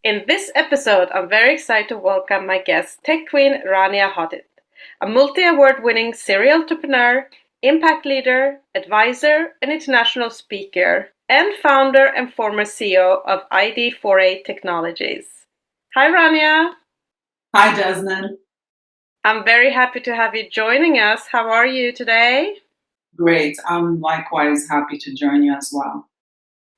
In this episode, I'm very excited to welcome my guest, tech queen Rania Hoteit, a multi-award winning serial entrepreneur, impact leader, advisor, and international speaker, and founder and former CEO of ID4A Technologies. Hi, Rania. Hi, Jasmine. I'm very happy to have you joining us. How are you today? Great. I'm likewise happy to join you as well.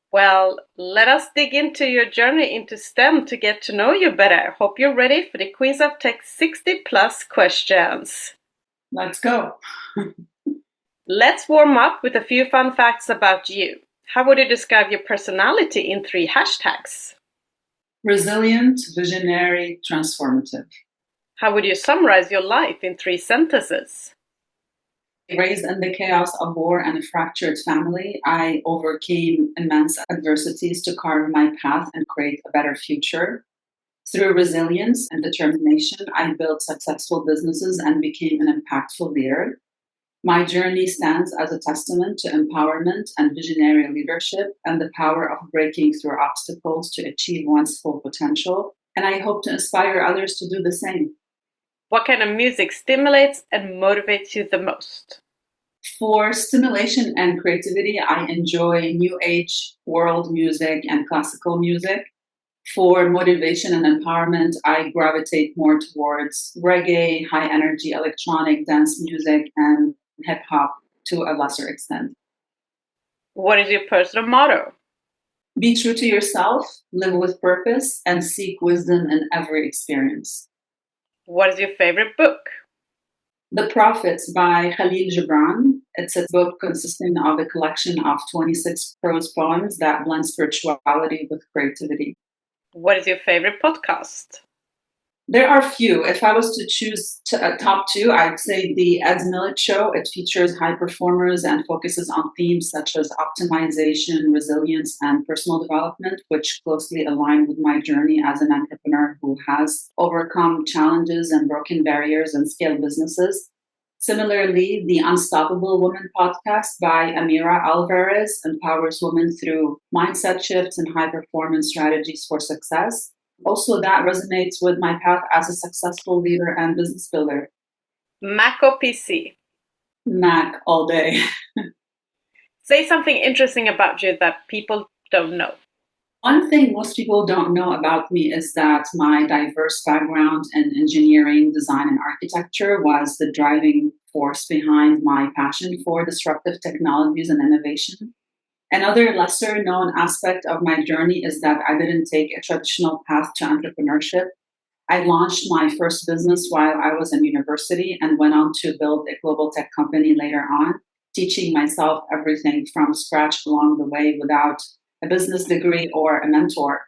Well, let us dig into your journey into STEM to get to know you better. Hope you're ready for the Queens of Tech 60 plus questions. Let's go. Let's warm up with a few fun facts about you. How would you describe your personality in 3 hashtags? Resilient, visionary, transformative. How would you summarize your life in 3 sentences? Raised in the chaos of war and a fractured family, I overcame immense adversities to carve my path and create a better future. Through resilience and determination, I built successful businesses and became an impactful leader. My journey stands as a testament to empowerment and visionary leadership and the power of breaking through obstacles to achieve one's full potential. And I hope to inspire others to do the same. What kind of music stimulates and motivates you the most? For stimulation and creativity, I enjoy new age world music and classical music. For motivation and empowerment, I gravitate more towards reggae, high energy electronic dance music, and hip hop to a lesser extent. What is your personal motto? Be true to yourself, live with purpose, and seek wisdom in every experience. What is your favorite book? The Prophets by Khalil Gibran. It's a book consisting of a collection of 26 prose poems that blend spirituality with creativity. What is your favorite podcast? There are few. If I was to choose top 2, I'd say the Ed Millett Show. It features high performers and focuses on themes such as optimization, resilience, and personal development, which closely align with my journey as an entrepreneur who has overcome challenges and broken barriers and scaled businesses. Similarly, the Unstoppable Woman podcast by Amira Alvarez empowers women through mindset shifts and high performance strategies for success. Also, that resonates with my path as a successful leader and business builder. Mac or PC? Mac all day. Say something interesting about you that people don't know. One thing most people don't know about me is that my diverse background in engineering, design, and architecture was the driving force behind my passion for disruptive technologies and innovation. Another lesser known aspect of my journey is that I didn't take a traditional path to entrepreneurship. I launched my first business while I was in university and went on to build a global tech company later on, teaching myself everything from scratch along the way without a business degree or a mentor.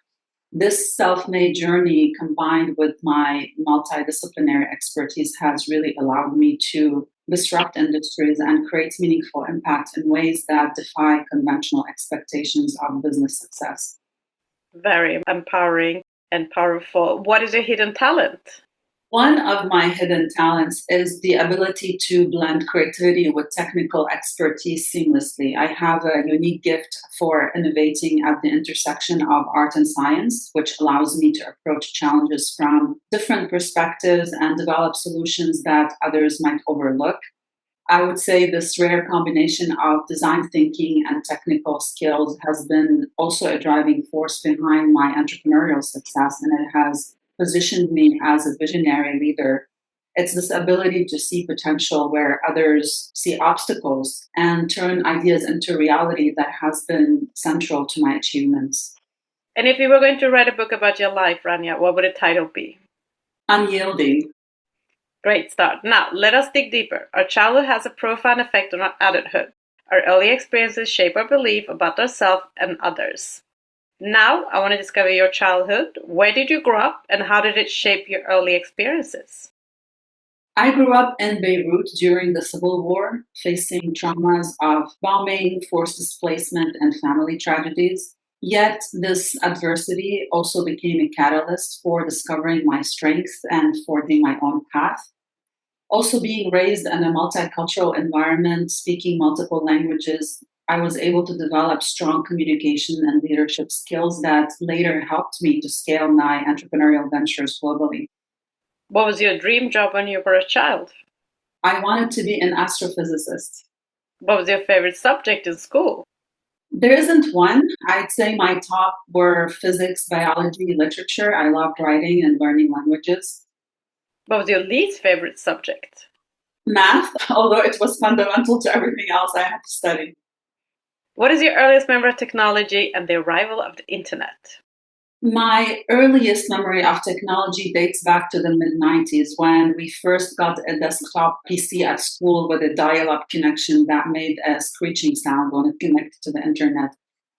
This self-made journey combined with my multidisciplinary expertise has really allowed me to disrupt industries and create meaningful impact in ways that defy conventional expectations of business success. Very empowering and powerful. What is your hidden talent? One of my hidden talents is the ability to blend creativity with technical expertise seamlessly. I have a unique gift for innovating at the intersection of art and science, which allows me to approach challenges from different perspectives and develop solutions that others might overlook. I would say this rare combination of design thinking and technical skills has been also a driving force behind my entrepreneurial success, and it has positioned me as a visionary leader. It's this ability to see potential where others see obstacles and turn ideas into reality that has been central to my achievements. And if you were going to write a book about your life, Rania, what would the title be? Unyielding. Great start. Now, let us dig deeper. Our childhood has a profound effect on our adulthood. Our early experiences shape our belief about ourselves and others. Now, I want to discover your childhood. Where did you grow up and how did it shape your early experiences? I grew up in Beirut during the Civil War, facing traumas of bombing, forced displacement, and family tragedies. Yet, this adversity also became a catalyst for discovering my strengths and forging my own path. Also, being raised in a multicultural environment, speaking multiple languages, I was able to develop strong communication and leadership skills that later helped me to scale my entrepreneurial ventures globally. What was your dream job when you were a child? I wanted to be an astrophysicist. What was your favorite subject in school? There isn't one. I'd say my top were physics, biology, literature. I loved writing and learning languages. What was your least favorite subject? Math, although it was fundamental to everything else I had to study. What is your earliest memory of technology and the arrival of the internet? My earliest memory of technology dates back to the mid-90s when we first got a desktop PC at school with a dial-up connection that made a screeching sound when it connected to the internet.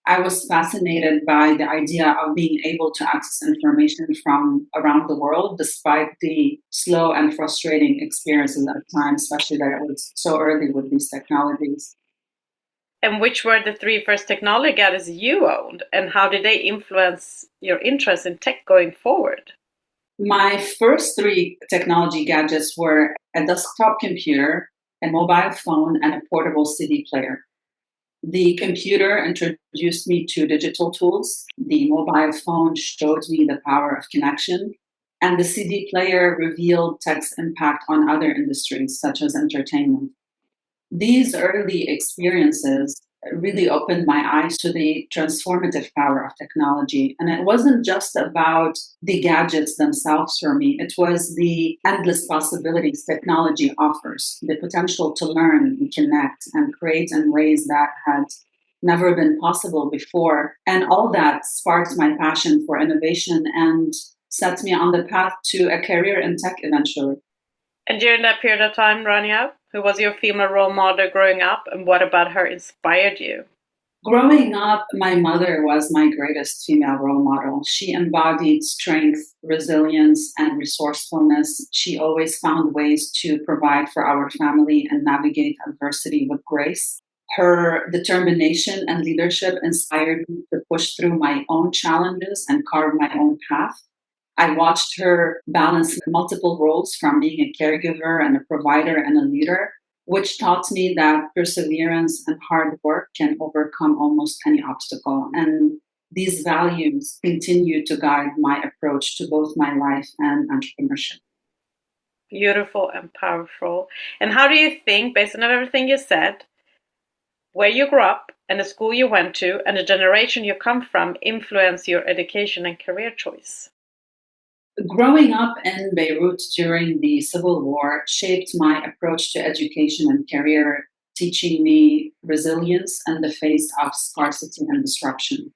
I was fascinated by the idea of being able to access information from around the world despite the slow and frustrating experiences at the time, especially that it was so early with these technologies. And which were the three first technology gadgets you owned, and how did they influence your interest in tech going forward? My first three technology gadgets were a desktop computer, a mobile phone, and a portable CD player. The computer introduced me to digital tools. The mobile phone showed me the power of connection. And the CD player revealed tech's impact on other industries, such as entertainment. These early experiences really opened my eyes to the transformative power of technology. And it wasn't just about the gadgets themselves for me, it was the endless possibilities technology offers, the potential to learn and connect and create in ways that had never been possible before. And all that sparked my passion for innovation and set me on the path to a career in tech eventually. And during that period of time, Rania, who was your female role model growing up, and what about her inspired you? Growing up, my mother was my greatest female role model. She embodied strength, resilience, and resourcefulness. She always found ways to provide for our family and navigate adversity with grace. Her determination and leadership inspired me to push through my own challenges and carve my own path. I watched her balance multiple roles from being a caregiver and a provider and a leader, which taught me that perseverance and hard work can overcome almost any obstacle. And these values continue to guide my approach to both my life and entrepreneurship. Beautiful and powerful. And how do you think, based on everything you said, where you grew up and the school you went to and the generation you come from influence your education and career choice? Growing up in Beirut during the Civil War shaped my approach to education and career, teaching me resilience in the face of scarcity and disruption.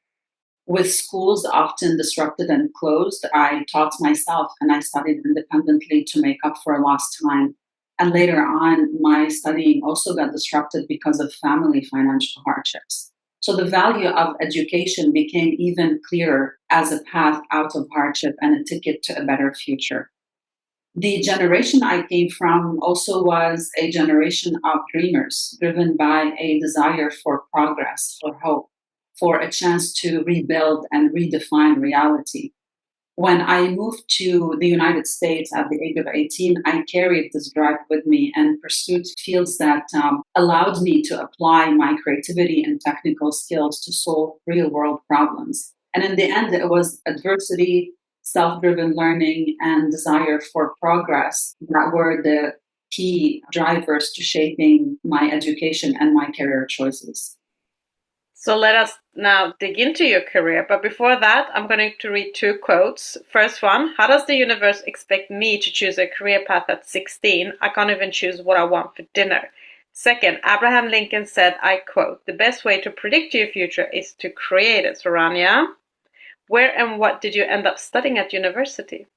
With schools often disrupted and closed, I taught myself and I studied independently to make up for lost time. And later on, my studying also got disrupted because of family financial hardships. So the value of education became even clearer as a path out of hardship and a ticket to a better future. The generation I came from also was a generation of dreamers, driven by a desire for progress, for hope, for a chance to rebuild and redefine reality. When I moved to the United States at the age of 18, I carried this drive with me and pursued fields that allowed me to apply my creativity and technical skills to solve real world problems. And in the end, it was adversity, self driven learning, and desire for progress that were the key drivers to shaping my education and my career choices. So let us now dig into your career. But before that, I'm going to read two quotes. First one, how does the universe expect me to choose a career path at 16? I can't even choose what I want for dinner. Second, Abraham Lincoln said, I quote, the best way to predict your future is to create it. So Rania, where and what did you end up studying at university?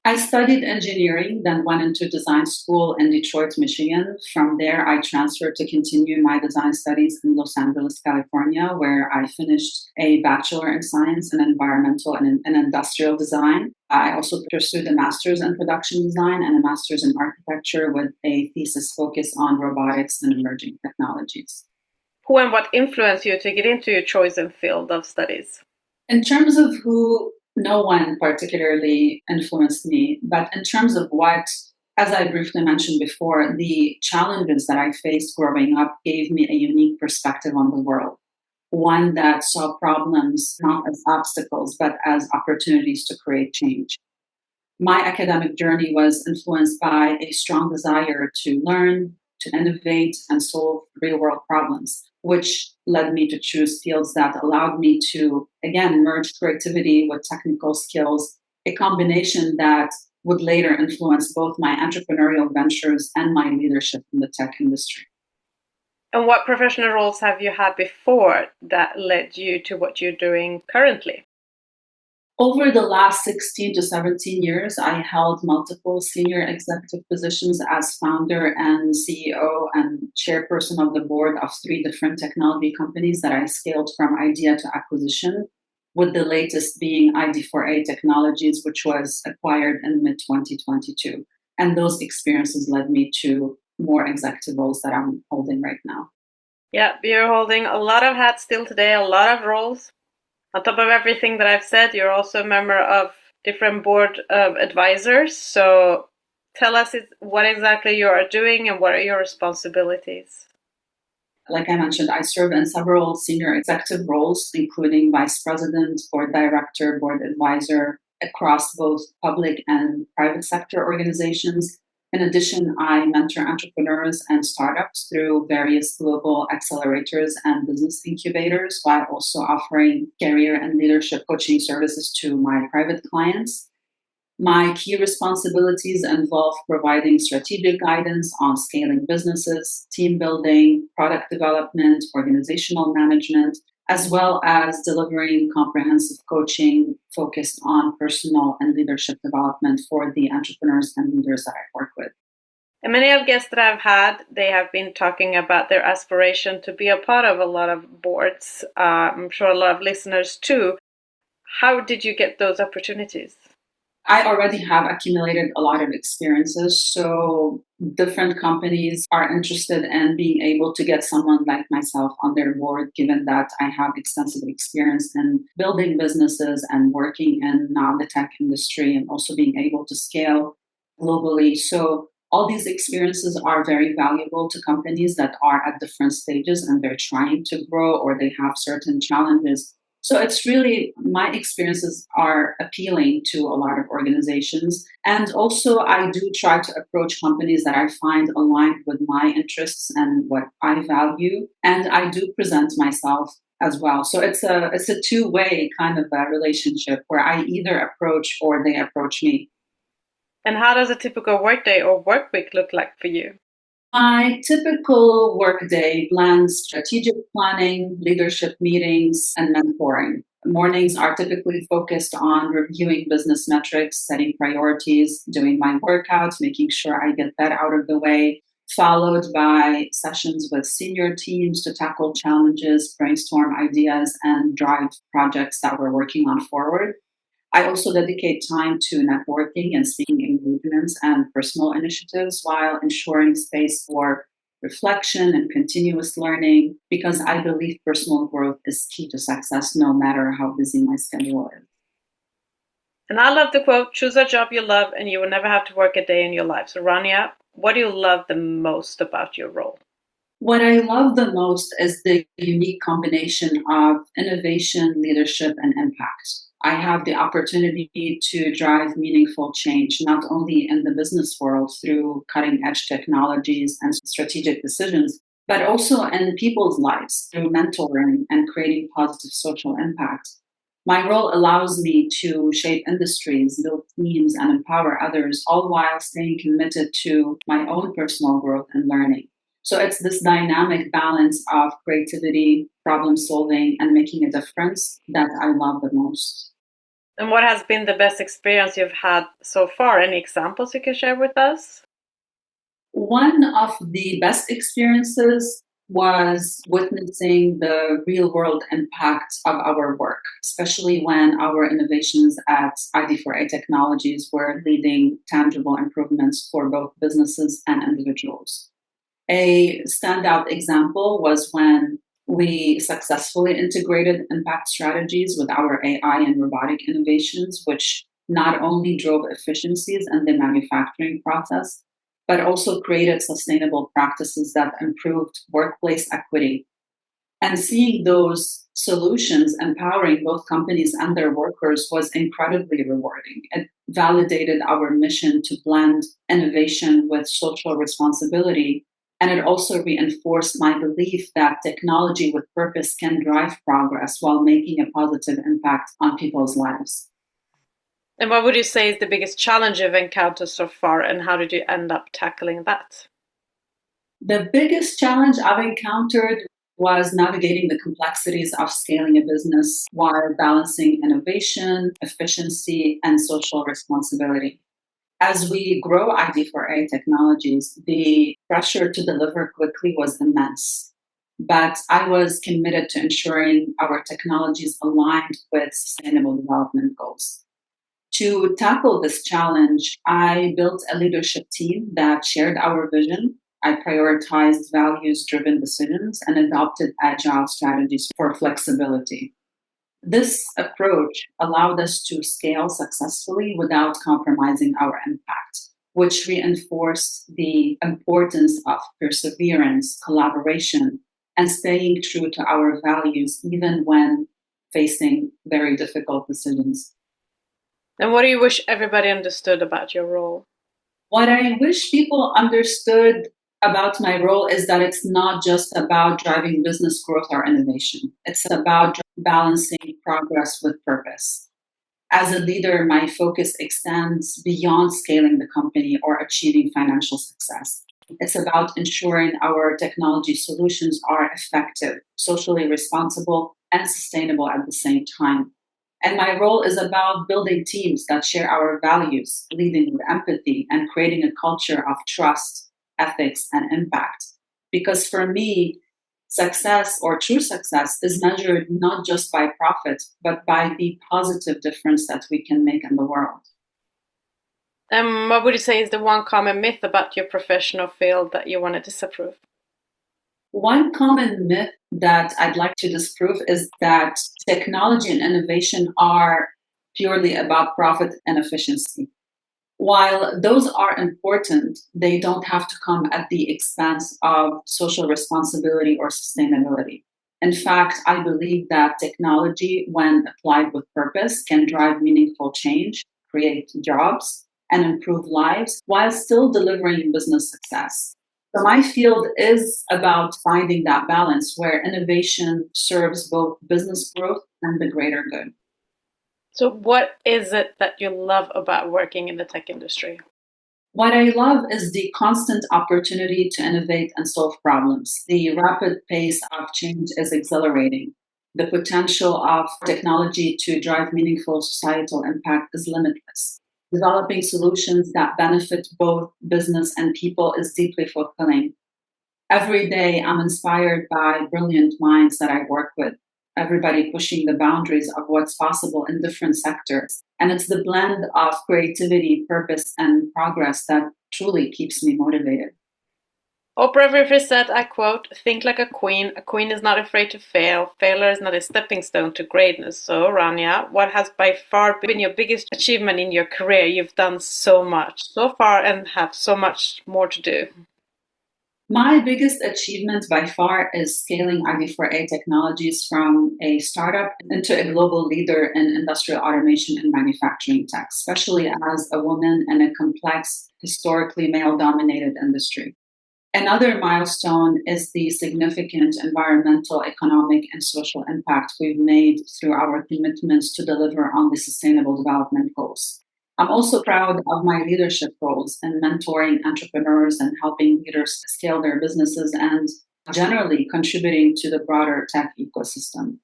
I studied engineering, then went into design school in Detroit, Michigan. From there, I transferred to continue my design studies in Los Angeles, California, where I finished a bachelor in science in environmental and industrial design. I also pursued a master's in production design and a master's in architecture with a thesis focus on robotics and emerging technologies. Who and what influenced you to get into your chosen field of studies? In terms of who, no one particularly influenced me, but in terms of what As I briefly mentioned before, the challenges that I faced growing up gave me a unique perspective on the world, one that saw problems not as obstacles, but as opportunities to create change. My academic journey was influenced by a strong desire to learn, to innovate, and solve real world problems, which led me to choose fields that allowed me to, again, merge creativity with technical skills, a combination that would later influence both my entrepreneurial ventures and my leadership in the tech industry. And what professional roles have you had before that led you to what you're doing currently? Over the last 16 to 17 years, I held multiple senior executive positions as founder and CEO and chairperson of the board of three different technology companies that I scaled from idea to acquisition, with the latest being ID4A Technologies, which was acquired in mid 2022. And those experiences led me to more executive roles that I'm holding right now. Yeah, you're holding a lot of hats still today, a lot of roles. On top of everything that I've said, you're also a member of different board of advisors. So tell us what exactly you are doing and what are your responsibilities. Like I mentioned, I serve in several senior executive roles, including vice president, board director, board advisor across both public and private sector organizations. In addition, I mentor entrepreneurs and startups through various global accelerators and business incubators, while also offering career and leadership coaching services to my private clients. My key responsibilities involve providing strategic guidance on scaling businesses, team building, product development, organizational management, as well as delivering comprehensive coaching focused on personal and leadership development for the entrepreneurs and leaders that I work with. And many of guests that I've had, they have been talking about their aspiration to be a part of a lot of boards. I'm sure a lot of listeners too. How did you get those opportunities? I already have accumulated a lot of experiences, so different companies are interested in being able to get someone like myself on their board, given that I have extensive experience in building businesses and working in now the tech industry and also being able to scale globally. So all these experiences are very valuable to companies that are at different stages and they're trying to grow or they have certain challenges. So it's really, my experiences are appealing to a lot of organizations. And also, I do try to approach companies that I find aligned with my interests and what I value. And I do present myself as well. So it's a two-way kind of a relationship where I either approach or they approach me. And how does a typical workday or work week look like for you? My typical workday blends strategic planning, leadership meetings, and mentoring. Mornings are typically focused on reviewing business metrics, setting priorities, doing my workouts, making sure I get that out of the way, followed by sessions with senior teams to tackle challenges, brainstorm ideas, and drive projects that we're working on forward. I also dedicate time to networking and speaking engagements and personal initiatives while ensuring space for reflection and continuous learning because I believe personal growth is key to success no matter how busy my schedule is. And I love the quote, choose a job you love and you will never have to work a day in your life. So Rania, what do you love the most about your role? What I love the most is the unique combination of innovation, leadership, and impact. I have the opportunity to drive meaningful change, not only in the business world through cutting edge technologies and strategic decisions, but also in people's lives through mentoring and creating positive social impact. My role allows me to shape industries, build teams, and empower others, all while staying committed to my own personal growth and learning. So it's this dynamic balance of creativity, problem solving, and making a difference that I love the most. And what has been the best experience you've had so far? Any examples you can share with us? One of the best experiences was witnessing the real world impact of our work, especially when our innovations at ID4A Technologies were leading tangible improvements for both businesses and individuals. A standout example was when we successfully integrated impact strategies with our AI and robotic innovations, which not only drove efficiencies in the manufacturing process, but also created sustainable practices that improved workplace equity. And seeing those solutions empowering both companies and their workers was incredibly rewarding. It validated our mission to blend innovation with social responsibility. And it also reinforced my belief that technology with purpose can drive progress while making a positive impact on people's lives. And what would you say is the biggest challenge you've encountered so far, and how did you end up tackling that? The biggest challenge I've encountered was navigating the complexities of scaling a business while balancing innovation, efficiency, and social responsibility. As we grow ID4A technologies, the pressure to deliver quickly was immense. But I was committed to ensuring our technologies aligned with sustainable development goals. To tackle this challenge, I built a leadership team that shared our vision. I prioritized values driven decisions and adopted agile strategies for flexibility. This approach allowed us to scale successfully without compromising our impact, which reinforced the importance of perseverance, collaboration, and staying true to our values even when facing very difficult decisions. And what do you wish everybody understood about your role? What I wish people understood about my role is that it's not just about driving business growth or innovation. It's about balancing progress with purpose. As a leader, my focus extends beyond scaling the company or achieving financial success. It's about ensuring our technology solutions are effective, socially responsible, and sustainable at the same time. And my role is about building teams that share our values, leading with empathy, and creating a culture of trust, ethics, and impact. Because for me, success or true success is measured not just by profit, but by the positive difference that we can make in the world. What would you say is the one common myth about your professional field that you want to disapprove? One common myth that I'd like to disprove is that technology and innovation are purely about profit and efficiency. While those are important, they don't have to come at the expense of social responsibility or sustainability. In fact, I believe that technology, when applied with purpose, can drive meaningful change, create jobs, and improve lives while still delivering business success. So, my field is about finding that balance where innovation serves both business growth and the greater good. So, what is it that you love about working in the tech industry? What I love is the constant opportunity to innovate and solve problems. The rapid pace of change is exhilarating. The potential of technology to drive meaningful societal impact is limitless. Developing solutions that benefit both business and people is deeply fulfilling. Every day, I'm inspired by brilliant minds that I work with, everybody pushing the boundaries of what's possible in different sectors. And it's the blend of creativity, purpose, and progress that truly keeps me motivated. Oprah Winfrey said, I quote, think like a queen. A queen is not afraid to fail. Failure is not a stepping stone to greatness. So, Rania, what has by far been your biggest achievement in your career? You've done so much so far and have so much more to do. My biggest achievement by far is scaling ID4A technologies from a startup into a global leader in industrial automation and manufacturing tech, especially as a woman in a complex, historically male dominated industry. Another milestone is the significant environmental, economic, and social impact we've made through our commitments to deliver on the Sustainable Development Goals. I'm also proud of my leadership roles in mentoring entrepreneurs and helping leaders scale their businesses and generally contributing to the broader tech ecosystem.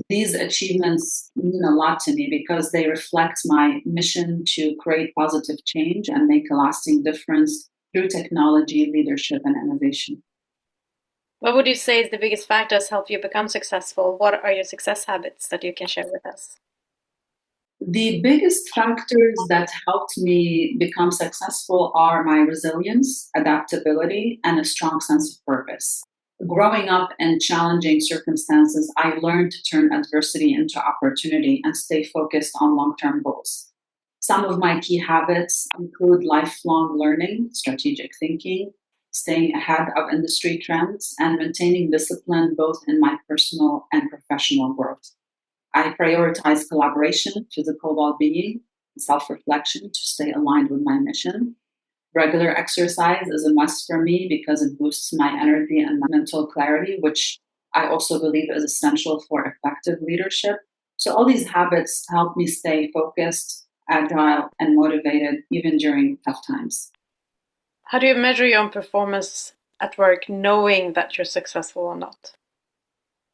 These achievements mean a lot to me because they reflect my mission to create positive change and make a lasting difference through technology, leadership, and innovation. What would you say is the biggest factor that's helped you become successful? What are your success habits that you can share with us? The biggest factors that helped me become successful are my resilience, adaptability, and a strong sense of purpose. Growing up in challenging circumstances, I learned to turn adversity into opportunity and stay focused on long term goals. Some of my key habits include lifelong learning, strategic thinking, staying ahead of industry trends, and maintaining discipline both in my personal and professional growth. I prioritize collaboration, physical well being, self reflection to stay aligned with my mission. Regular exercise is a must for me because it boosts my energy and my mental clarity, which I also believe is essential for effective leadership. So, all these habits help me stay focused, agile, and motivated even during tough times. How do you measure your own performance at work knowing that you're successful or not?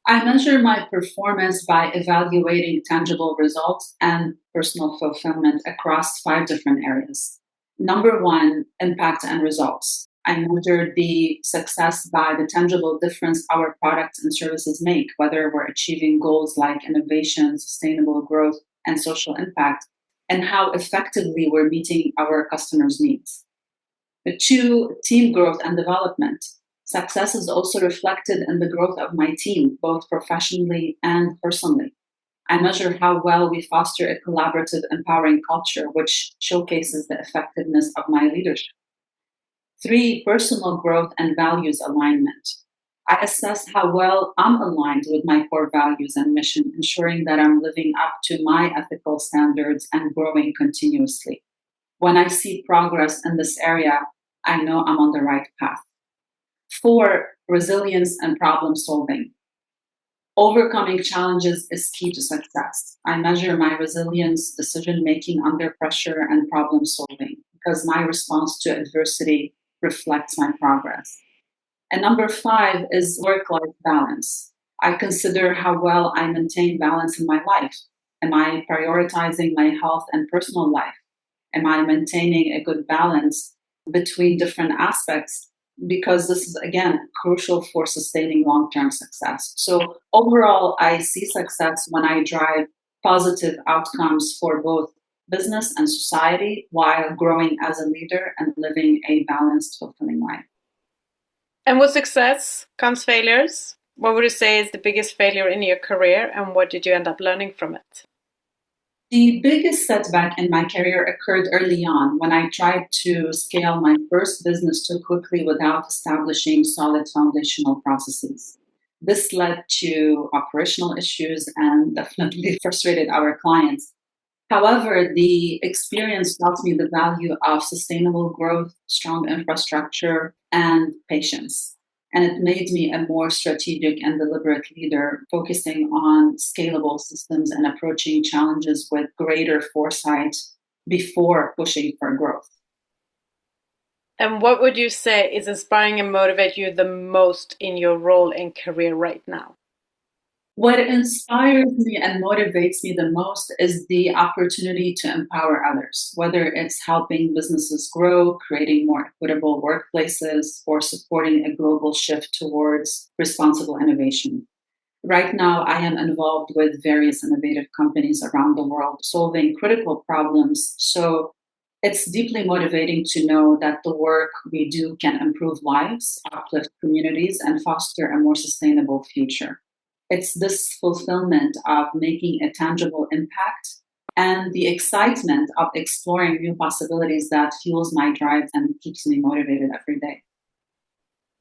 I measure my performance by evaluating tangible results and personal fulfillment across 5 different areas. Number one, impact and results. I measure the success by the tangible difference our products and services make, whether we're achieving goals like innovation, sustainable growth, and social impact, and how effectively we're meeting our customers' needs. The two, team growth and development. Success is also reflected in the growth of my team, both professionally and personally. I measure how well we foster a collaborative, empowering culture, which showcases the effectiveness of my leadership. Three, personal growth and values alignment. I assess how well I'm aligned with my core values and mission, ensuring that I'm living up to my ethical standards and growing continuously. When I see progress in this area, I know I'm on the right path. Four, resilience and problem solving. Overcoming challenges is key to success. I measure my resilience, decision making under pressure, and problem solving because my response to adversity reflects my progress. And number five is work life balance. I consider how well I maintain balance in my life. Am I prioritizing my health and personal life? Am I maintaining a good balance between different aspects? Because this is, again, crucial for sustaining long term success. So, overall, I see success when I drive positive outcomes for both business and society while growing as a leader and living a balanced, fulfilling life. And with success comes failures. What would you say is the biggest failure in your career, and what did you end up learning from it? The biggest setback in my career occurred early on when I tried to scale my first business too quickly without establishing solid foundational processes. This led to operational issues and definitely frustrated our clients. However, the experience taught me the value of sustainable growth, strong infrastructure, and patience. And it made me a more strategic and deliberate leader, focusing on scalable systems and approaching challenges with greater foresight before pushing for growth. And what would you say is inspiring and motivate you the most in your role and career right now? What inspires me and motivates me the most is the opportunity to empower others, whether it's helping businesses grow, creating more equitable workplaces, or supporting a global shift towards responsible innovation. Right now, I am involved with various innovative companies around the world solving critical problems. So it's deeply motivating to know that the work we do can improve lives, uplift communities, and foster a more sustainable future. It's this fulfillment of making a tangible impact and the excitement of exploring new possibilities that fuels my drive and keeps me motivated every day.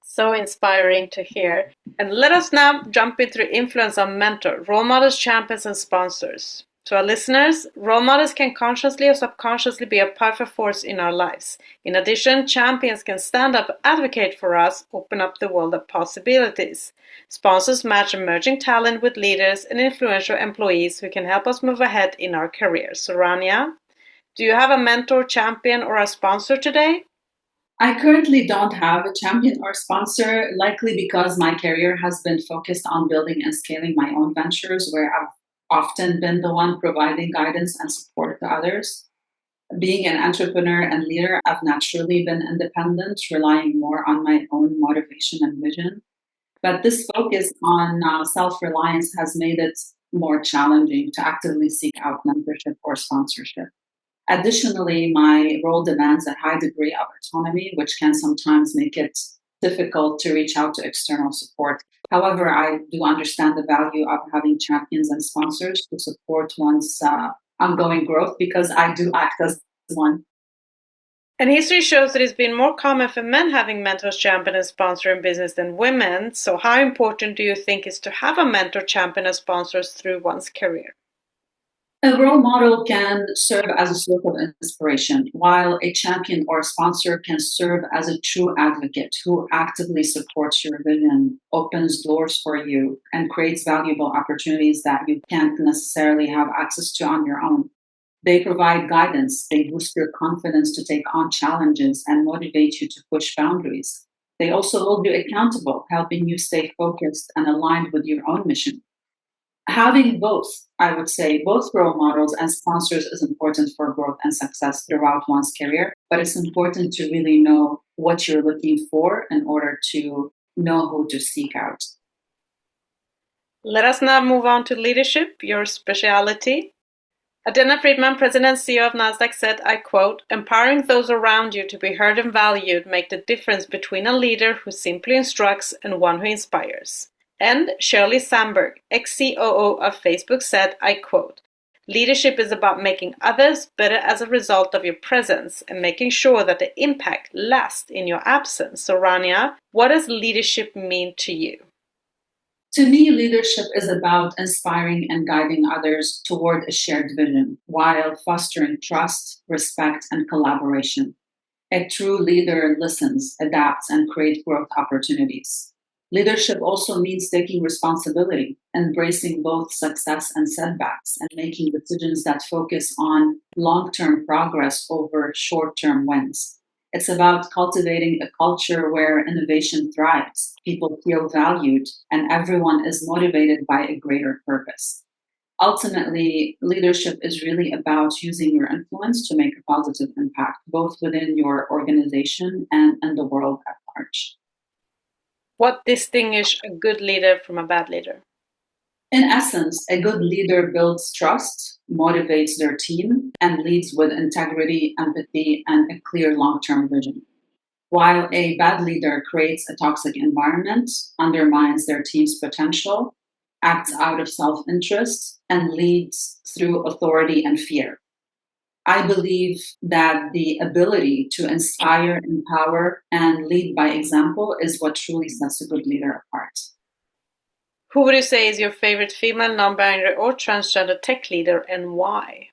So inspiring to hear. And let us now jump into the influence of mentor, role models, champions, and sponsors. To our listeners, role models can consciously or subconsciously be a powerful force in our lives. In addition, champions can stand up, advocate for us, open up the world of possibilities. Sponsors match emerging talent with leaders and influential employees who can help us move ahead in our careers. So, Rania, do you have a mentor, champion, or a sponsor today? I currently don't have a champion or sponsor, likely because my career has been focused on building and scaling my own ventures, where I've often been the one providing guidance and support to others. Being an entrepreneur and leader, I've naturally been independent, relying more on my own motivation and vision. But this focus on self reliance has made it more challenging to actively seek out mentorship or sponsorship. Additionally, my role demands a high degree of autonomy, which can sometimes make it difficult to reach out to external support. However, I do understand the value of having champions and sponsors to support one's ongoing growth because I do act as one. And history shows that it's been more common for men having mentors, champion, and sponsor in business than women. So, how important do you think is to have a mentor, champion, and sponsors through one's career? A role model can serve as a source of inspiration, while a champion or sponsor can serve as a true advocate who actively supports your vision, opens doors for you, and creates valuable opportunities that you can't necessarily have access to on your own. They provide guidance, they boost your confidence to take on challenges and motivate you to push boundaries. They also hold you accountable, helping you stay focused and aligned with your own mission. Having both, I would say, both role models and sponsors is important for growth and success throughout one's career, but it's important to really know what you're looking for in order to know who to seek out. Let us now move on to leadership, your specialty. Adena Friedman, President and CEO of Nasdaq, said, I quote, empowering those around you to be heard and valued make the difference between a leader who simply instructs and one who inspires. And Shirley Sandberg, ex-COO of Facebook, said, I quote, leadership is about making others better as a result of your presence and making sure that the impact lasts in your absence. So Rania, what does leadership mean to you? To me, leadership is about inspiring and guiding others toward a shared vision while fostering trust, respect, and collaboration. A true leader listens, adapts, and creates growth opportunities. Leadership also means taking responsibility, embracing both success and setbacks, and making decisions that focus on long term progress over short term wins. It's about cultivating a culture where innovation thrives, people feel valued, and everyone is motivated by a greater purpose. Ultimately, leadership is really about using your influence to make a positive impact, both within your organization and in the world at large. What distinguishes a good leader from a bad leader? In essence, a good leader builds trust, motivates their team, and leads with integrity, empathy, and a clear long term vision. While a bad leader creates a toxic environment, undermines their team's potential, acts out of self interest, and leads through authority and fear. I believe that the ability to inspire, empower, and lead by example is what truly sets a good leader apart. Who would you say is your favorite female, non-binary, or transgender tech leader, and why?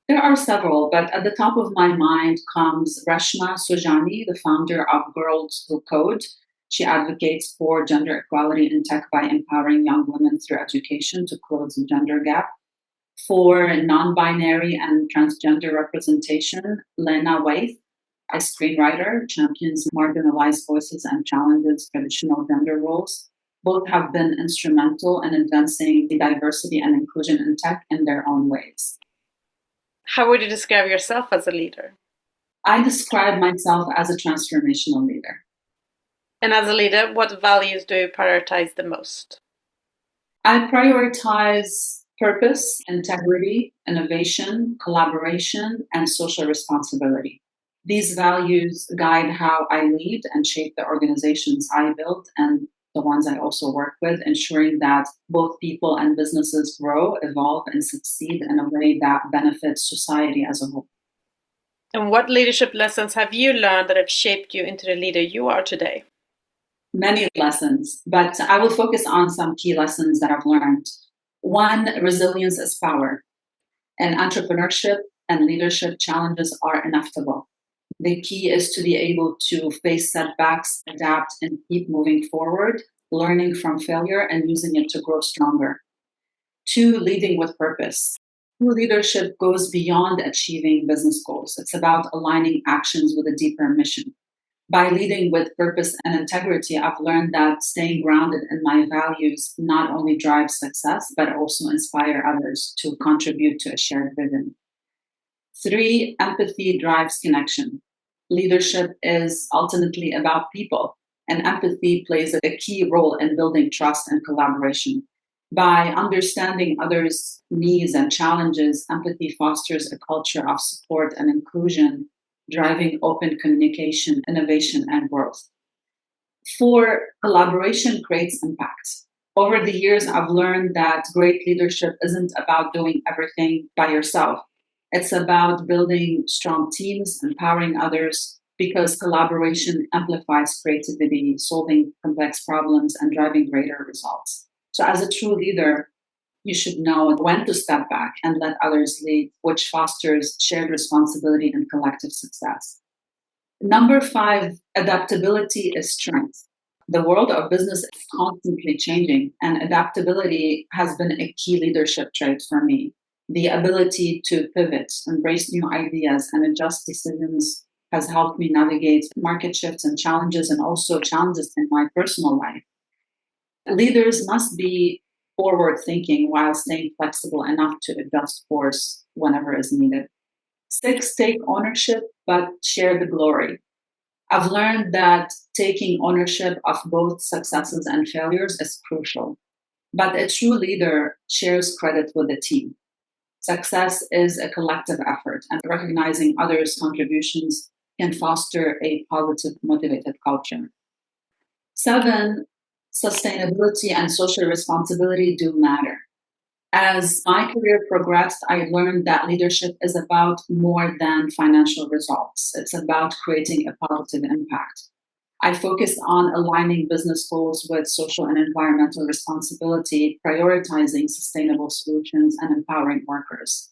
There are several, but at the top of my mind comes Reshma Sujani, the founder of Girls Who Code. She advocates for gender equality in tech by empowering young women through education to close the gender gap. For non-binary and transgender representation, Lena Waithe, a screenwriter, champions marginalized voices and challenges traditional gender roles. Both have been instrumental in advancing the diversity and inclusion in tech in their own ways. How would you describe yourself as a leader? I describe myself as a transformational leader. And as a leader, what values do you prioritize the most? I prioritize purpose, integrity, innovation, collaboration, and social responsibility. These values guide how I lead and shape the organizations I build and the ones I also work with, ensuring that both people and businesses grow, evolve, and succeed in a way that benefits society as a whole. And what leadership lessons have you learned that have shaped you into the leader you are today? Many lessons, but I will focus on some key lessons that I've learned. One, resilience is power. And entrepreneurship and leadership challenges are inevitable. The key is to be able to face setbacks, adapt, and keep moving forward, learning from failure and using it to grow stronger. Two, leading with purpose. True leadership goes beyond achieving business goals. It's about aligning actions with a deeper mission. By leading with purpose and integrity, I've learned that staying grounded in my values not only drives success, but also inspire others to contribute to a shared vision. Three, empathy drives connection. Leadership is ultimately about people, and empathy plays a key role in building trust and collaboration. By understanding others' needs and challenges, empathy fosters a culture of support and inclusion, driving open communication, innovation, and growth. Four, collaboration creates impact. Over the years, I've learned that great leadership isn't about doing everything by yourself. It's about building strong teams, empowering others, because collaboration amplifies creativity, solving complex problems, and driving greater results. So, as a true leader, you should know when to step back and let others lead, which fosters shared responsibility and collective success. Number five, adaptability is strength. The world of business is constantly changing, and adaptability has been a key leadership trait for me. The ability to pivot, embrace new ideas, and adjust decisions has helped me navigate market shifts and challenges, and also challenges in my personal life. Leaders must be forward thinking while staying flexible enough to adjust course whenever is needed. Six, take ownership but share the glory. I've learned that taking ownership of both successes and failures is crucial, but a true leader shares credit with the team. Success is a collective effort, and recognizing others' contributions can foster a positive, motivated culture. Seven, sustainability and social responsibility do matter. As my career progressed, I learned that leadership is about more than financial results. It's about creating a positive impact. I focused on aligning business goals with social and environmental responsibility, prioritizing sustainable solutions, and empowering workers.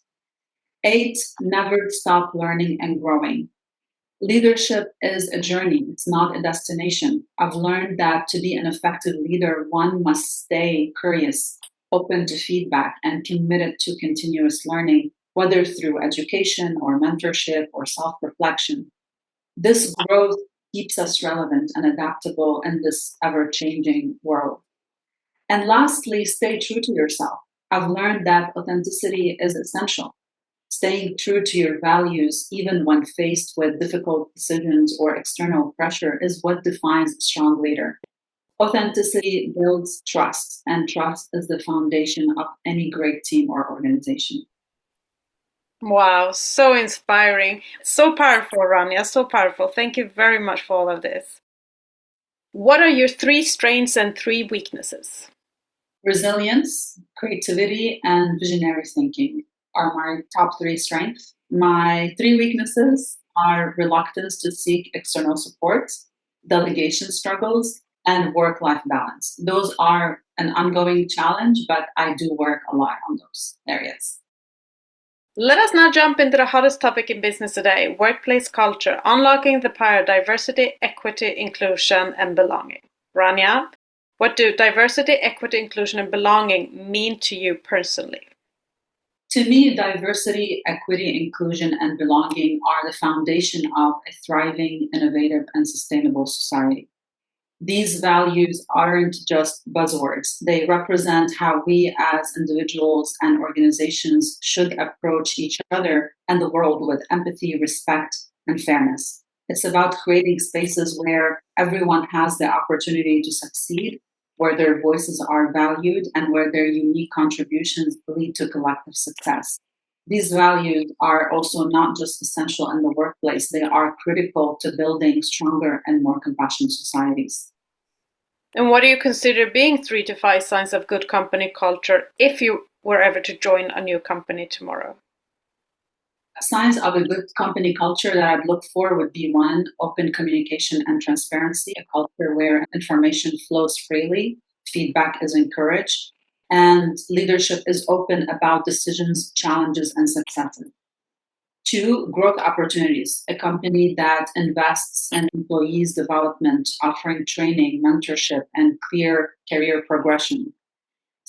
Eight, never stop learning and growing. Leadership is a journey, it's not a destination. I've learned that to be an effective leader, one must stay curious, open to feedback, and committed to continuous learning, whether through education or mentorship or self reflection. This growth keeps us relevant and adaptable in this ever changing world. And lastly, stay true to yourself. I've learned that authenticity is essential. Staying true to your values, even when faced with difficult decisions or external pressure, is what defines a strong leader. Authenticity builds trust, and trust is the foundation of any great team or organization. Wow, so inspiring. So powerful, Rania, so powerful. Thank you very much for all of this. What are your three strengths and three weaknesses? Resilience, creativity, and visionary thinking are my top three strengths. My three weaknesses are reluctance to seek external support, delegation struggles, and work life balance. Those are an ongoing challenge, but I do work a lot on those areas. Let us now jump into the hottest topic in business today, workplace culture, unlocking the power of diversity, equity, inclusion, and belonging. Rania, what do diversity, equity, inclusion, and belonging mean to you personally? To me, diversity, equity, inclusion, and belonging are the foundation of a thriving, innovative, and sustainable society. These values aren't just buzzwords. They represent how we as individuals and organizations should approach each other and the world with empathy, respect, and fairness. It's about creating spaces where everyone has the opportunity to succeed, where their voices are valued, and where their unique contributions lead to collective success. These values are also not just essential in the workplace, they are critical to building stronger and more compassionate societies. And what do you consider being 3 to 5 signs of good company culture if you were ever to join a new company tomorrow? Signs of a good company culture that I'd look for would be one, open communication and transparency, a culture where information flows freely, feedback is encouraged, and leadership is open about decisions, challenges, and successes. Two, growth opportunities, a company that invests in employees' development, offering training, mentorship, and clear career progression.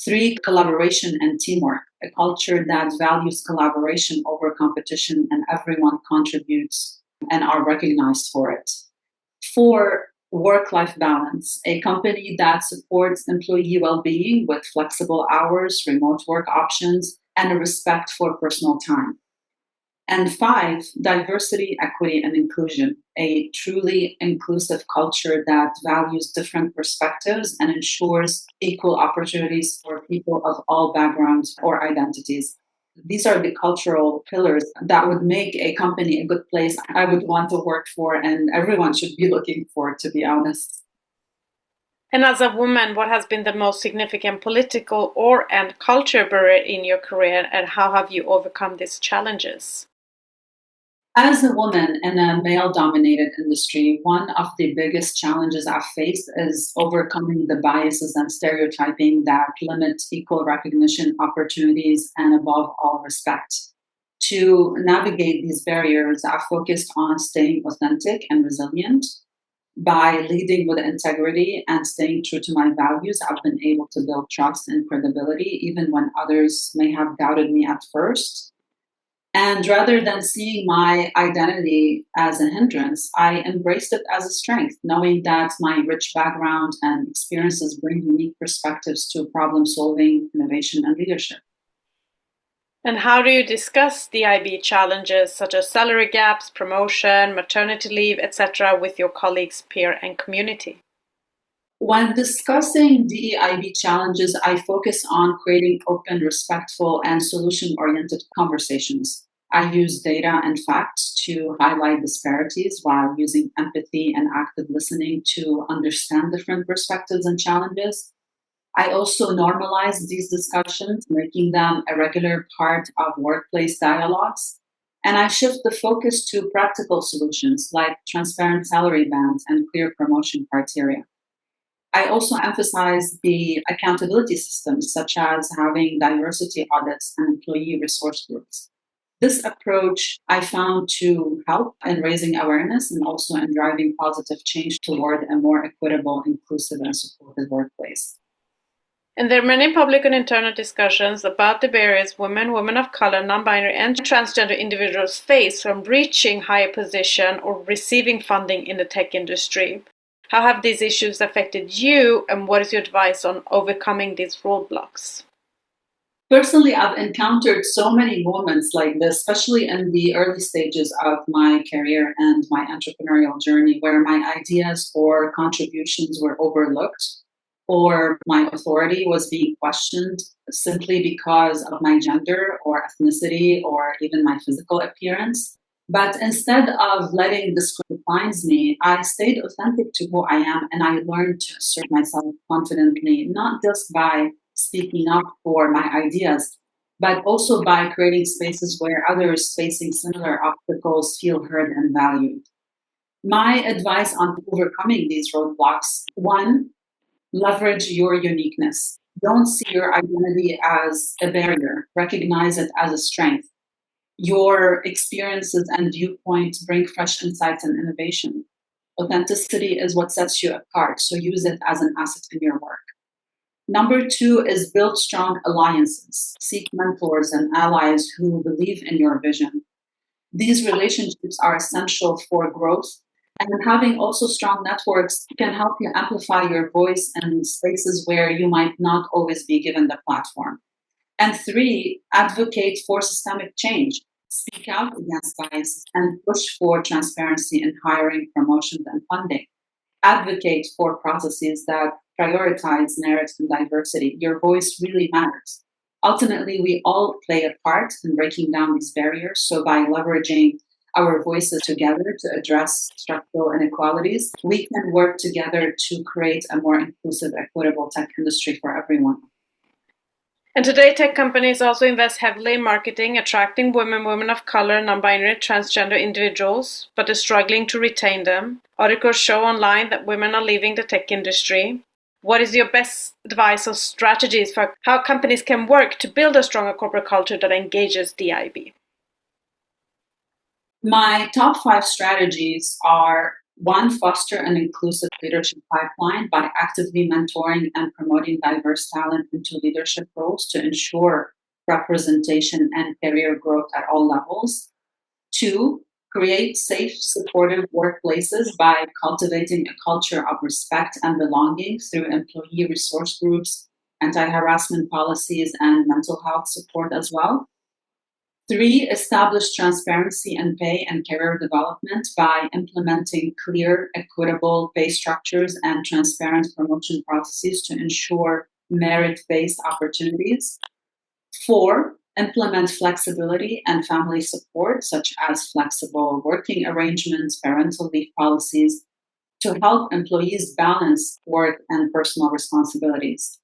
Three, collaboration and teamwork, a culture that values collaboration over competition and everyone contributes and are recognized for it. Four, work life balance, a company that supports employee well being with flexible hours, remote work options, and a respect for personal time. And five, diversity, equity, and inclusion, a truly inclusive culture that values different perspectives and ensures equal opportunities for people of all backgrounds or identities. These are the cultural pillars that would make a company a good place I would want to work for, and everyone should be looking for, to be honest. And as a woman, what has been the most significant political or and culture barrier in your career, and how have you overcome these challenges? As a woman in a male dominated industry, one of the biggest challenges I've faced is overcoming the biases and stereotyping that limit equal recognition opportunities and, above all, respect. To navigate these barriers, I've focused on staying authentic and resilient. By leading with integrity and staying true to my values, I've been able to build trust and credibility even when others may have doubted me at first. And rather than seeing my identity as a hindrance, I embraced it as a strength, knowing that my rich background and experiences bring unique perspectives to problem solving, innovation, and leadership. And how do you discuss DIB challenges such as salary gaps, promotion, maternity leave, etc., with your colleagues, peer, and community? When discussing DEIB challenges, I focus on creating open, respectful, and solution oriented conversations. I use data and facts to highlight disparities while using empathy and active listening to understand different perspectives and challenges. I also normalize these discussions, making them a regular part of workplace dialogues. And I shift the focus to practical solutions like transparent salary bands and clear promotion criteria. I also emphasize the accountability systems, such as having diversity audits and employee resource groups. This approach I found to help in raising awareness and also in driving positive change toward a more equitable, inclusive, and supportive workplace. And there are many public and internal discussions about the barriers women, women of color, non-binary, and transgender individuals face from reaching higher position or receiving funding in the tech industry. How have these issues affected you, and what is your advice on overcoming these roadblocks? Personally, I've encountered so many moments like this, especially in the early stages of my career and my entrepreneurial journey, where my ideas or contributions were overlooked or my authority was being questioned simply because of my gender or ethnicity or even my physical appearance. But instead of letting this define me, I stayed authentic to who I am and I learned to assert myself confidently, not just by speaking up for my ideas, but also by creating spaces where others facing similar obstacles feel heard and valued. My advice on overcoming these roadblocks: one, leverage your uniqueness. Don't see your identity as a barrier, recognize it as a strength. Your experiences and viewpoints bring fresh insights and innovation. Authenticity is what sets you apart, so use it as an asset in your work. Number two is build strong alliances. Seek mentors and allies who believe in your vision. These relationships are essential for growth, and having also strong networks can help you amplify your voice in spaces where you might not always be given the platform. And three, advocate for systemic change. Speak out against bias and push for transparency in hiring, promotions, and funding. Advocate for processes that prioritize merit and diversity. Your voice really matters. Ultimately, we all play a part in breaking down these barriers. So, by leveraging our voices together to address structural inequalities, we can work together to create a more inclusive, equitable tech industry for everyone. And today, tech companies also invest heavily in marketing, attracting women, women of color, non-binary, transgender individuals, but are struggling to retain them. Articles show online that women are leaving the tech industry. What is your best advice or strategies for how companies can work to build a stronger corporate culture that engages DIB? My top five strategies are: one, foster an inclusive leadership pipeline by actively mentoring and promoting diverse talent into leadership roles to ensure representation and career growth at all levels. Two, create safe, supportive workplaces by cultivating a culture of respect and belonging through employee resource groups, anti harassment policies, and mental health support as well. Three, establish transparency in pay and career development by implementing clear, equitable pay structures and transparent promotion processes to ensure merit based opportunities. Four, implement flexibility and family support, such as flexible working arrangements, parental leave policies, to help employees balance work and personal responsibilities.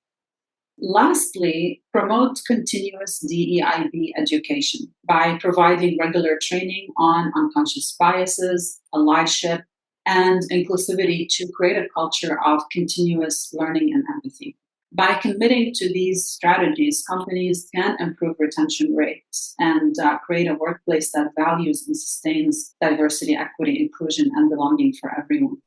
Lastly, promote continuous DEIB education by providing regular training on unconscious biases, allyship, and inclusivity to create a culture of continuous learning and empathy. By committing to these strategies, companies can improve retention rates and create a workplace that values and sustains diversity, equity, inclusion, and belonging for everyone.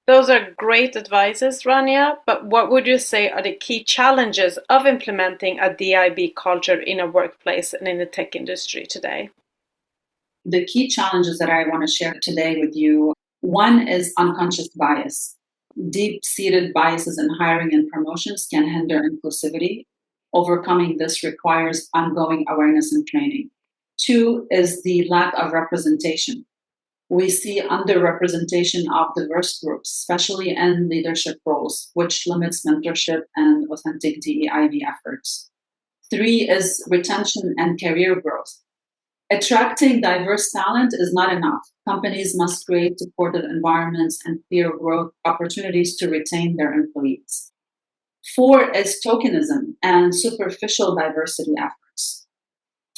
Those are great advices, Rania, but what would you say are the key challenges of implementing a DIB culture in a workplace and in the tech industry today? The key challenges that I want to share today with you, one is unconscious bias. Deep-seated biases in hiring and promotions can hinder inclusivity. Overcoming this requires ongoing awareness and training. Two is the lack of representation. We see underrepresentation of diverse groups, especially in leadership roles, which limits mentorship and authentic DEIB efforts. Three is retention and career growth. Attracting diverse talent is not enough. Companies must create supportive environments and clear growth opportunities to retain their employees. Four is tokenism and superficial diversity efforts.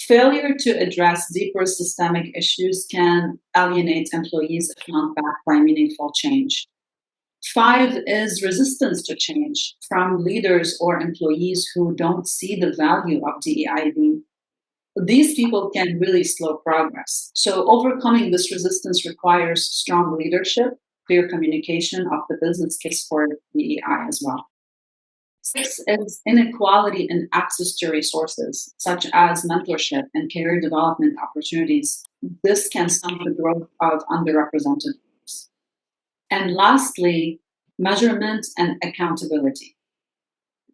Failure to address deeper systemic issues can alienate employees if not backed by meaningful change. Five is resistance to change from leaders or employees who don't see the value of DEIB. These people can really slow progress. So overcoming this resistance requires strong leadership, clear communication of the business case for DEI as well. Six is inequality in access to resources, such as mentorship and career development opportunities. This can stunt the growth of underrepresented groups. And lastly, measurement and accountability.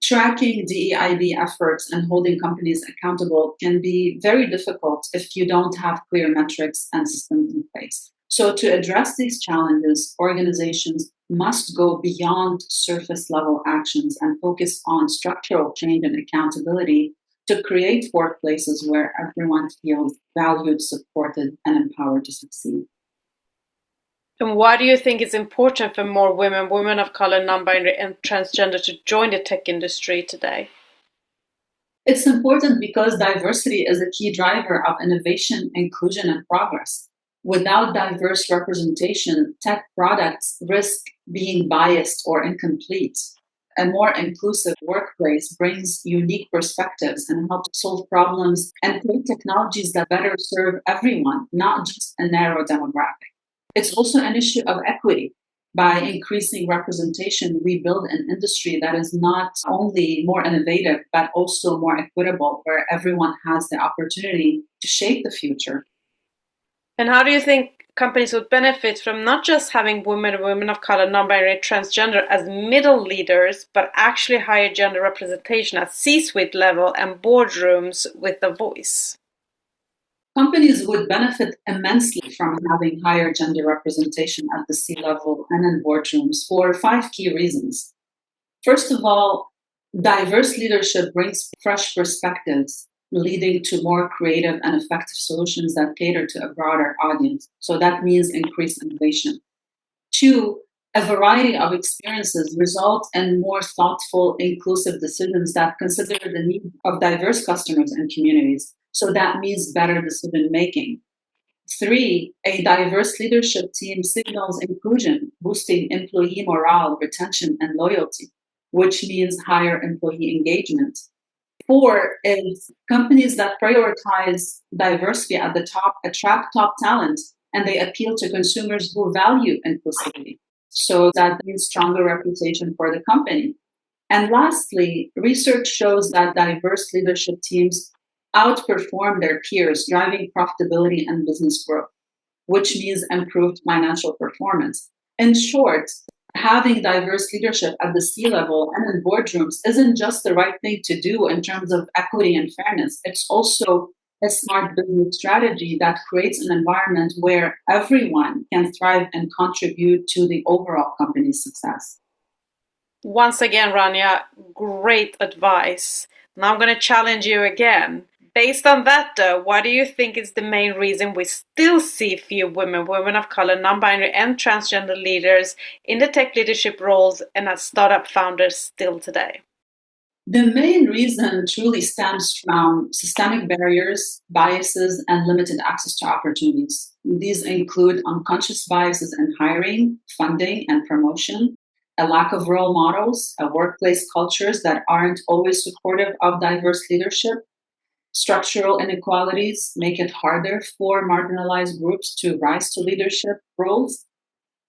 Tracking DEIB efforts and holding companies accountable can be very difficult if you don't have clear metrics and systems in place. So, to address these challenges, organizations must go beyond surface level actions and focus on structural change and accountability to create workplaces where everyone feels valued, supported, and empowered to succeed. And why do you think it's important for more women, women of color, non-binary, and transgender to join the tech industry today? It's important because diversity is a key driver of innovation, inclusion, and progress. Without diverse representation, tech products risk being biased or incomplete. A more inclusive workplace brings unique perspectives and helps solve problems and create technologies that better serve everyone, not just a narrow demographic. It's also an issue of equity. By increasing representation, we build an industry that is not only more innovative, but also more equitable, where everyone has the opportunity to shape the future. And how do you think companies would benefit from not just having women and women of color, non-binary, transgender as middle leaders, but actually higher gender representation at C-suite level and boardrooms with a voice? Companies would benefit immensely from having higher gender representation at the C-level and in boardrooms for five key reasons. First of all, diverse leadership brings fresh perspectives, leading to more creative and effective solutions that cater to a broader audience. So that means increased innovation. Two, a variety of experiences result in more thoughtful, inclusive decisions that consider the needs of diverse customers and communities. So that means better decision making. Three, a diverse leadership team signals inclusion, boosting employee morale, retention, and loyalty, which means higher employee engagement. Four is companies that prioritize diversity at the top attract top talent and they appeal to consumers who value inclusivity. So that means stronger reputation for the company. And lastly, research shows that diverse leadership teams outperform their peers, driving profitability and business growth, which means improved financial performance. In short, having diverse leadership at the C-level and in boardrooms isn't just the right thing to do in terms of equity and fairness. It's also a smart business strategy that creates an environment where everyone can thrive and contribute to the overall company's success. Once again, Rania, great advice. Now I'm going to challenge you again. Based on that, though, what do you think is the main reason we still see few women of color, non-binary, and transgender leaders in the tech leadership roles and as startup founders still today? The main reason truly stems from systemic barriers, biases, and limited access to opportunities. These include unconscious biases in hiring, funding, and promotion, a lack of role models, workplace cultures that aren't always supportive of diverse leadership. Structural inequalities make it harder for marginalized groups to rise to leadership roles.